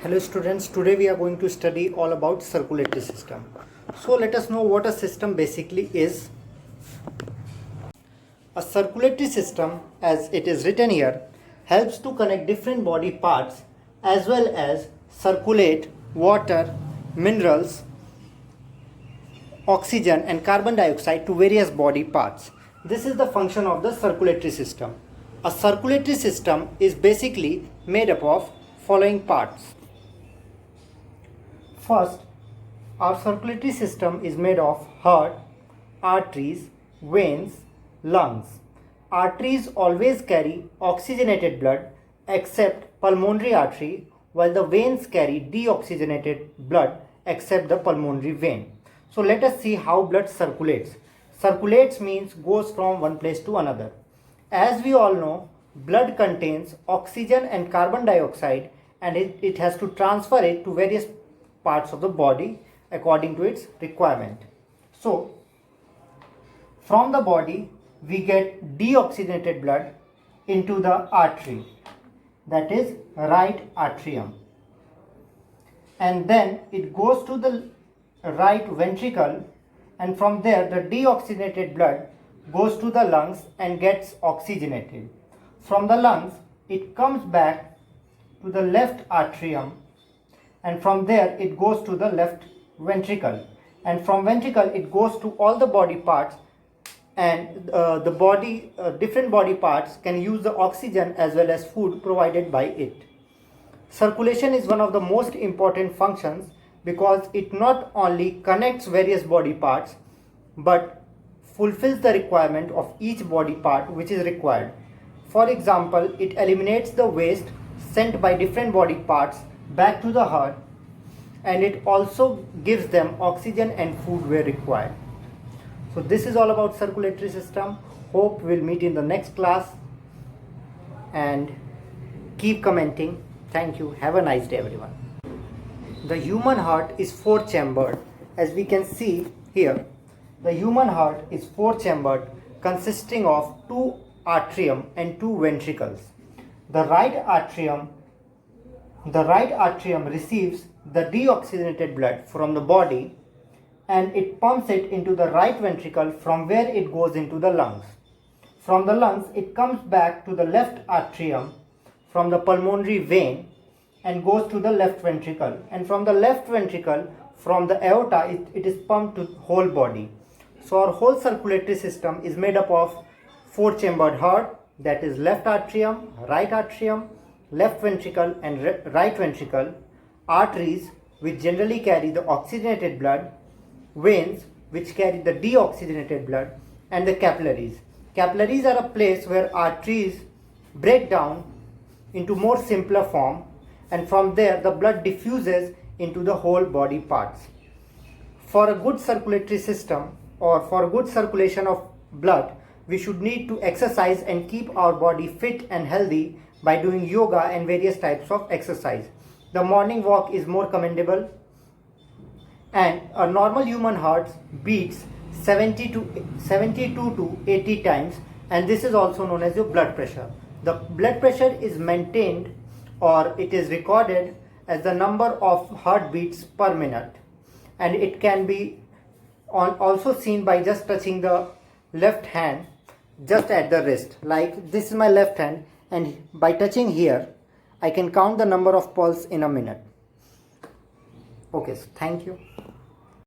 Hello students, today we are going to study all about circulatory system. So let us know what a system basically is. A circulatory system, as it is written here, helps to connect different body parts as well as circulate water, minerals, oxygen and carbon dioxide to various body parts. This is the function of the circulatory system. A circulatory system is basically made up of following parts. First, our circulatory system is made of heart, arteries, veins, lungs. Arteries always carry oxygenated blood except pulmonary artery, while the veins carry deoxygenated blood except the pulmonary vein. So let us see how blood circulates. Circulates means goes from one place to another. As we all know, blood contains oxygen and carbon dioxide, and it has to transfer it to various parts of the body according to its requirement. So from the body we get deoxygenated blood into the artery, that is right atrium, and then it goes to the right ventricle, and from there the deoxygenated blood goes to the lungs and gets oxygenated. From the lungs it comes back to the left atrium, and from there it goes to the left ventricle, and from ventricle it goes to all the body parts, and different body parts can use the oxygen as well as food provided by it. Circulation is one of the most important functions because it not only connects various body parts but fulfills the requirement of each body part which is required. For example, it eliminates the waste sent by different body parts back to the heart, and it also gives them oxygen and food where required. So this is all about circulatory system. Hope we'll meet in the next class, and keep commenting. Thank you. Have a nice day everyone. The human heart is four-chambered. As we can see here, the human heart is four-chambered, consisting of two atrium and two ventricles. The right atrium receives the deoxygenated blood from the body, and it pumps it into the right ventricle, from where it goes into the lungs. From the lungs it comes back to the left atrium from the pulmonary vein and goes to the left ventricle, and from the left ventricle, from the aorta, it is pumped to whole body. So our whole circulatory system is made up of four-chambered heart, that is left atrium, left ventricle and right ventricle, arteries which generally carry the oxygenated blood, veins which carry the deoxygenated blood, and the capillaries. Capillaries are a place where arteries break down into more simpler form, and from there the blood diffuses into the whole body parts. For a good circulatory system, or for good circulation of blood, we should need to exercise and keep our body fit and healthy by doing yoga and various types of exercise. The morning walk is more commendable, and a normal human heart beats 72 to 80 times, and this is also known as your blood pressure. The blood pressure is maintained, or it is recorded as the number of heartbeats per minute, and it can be also seen by just touching the left hand just at the wrist. Like this is my left hand, and by touching here I can count the number of pulse in a minute. Okay, so thank you.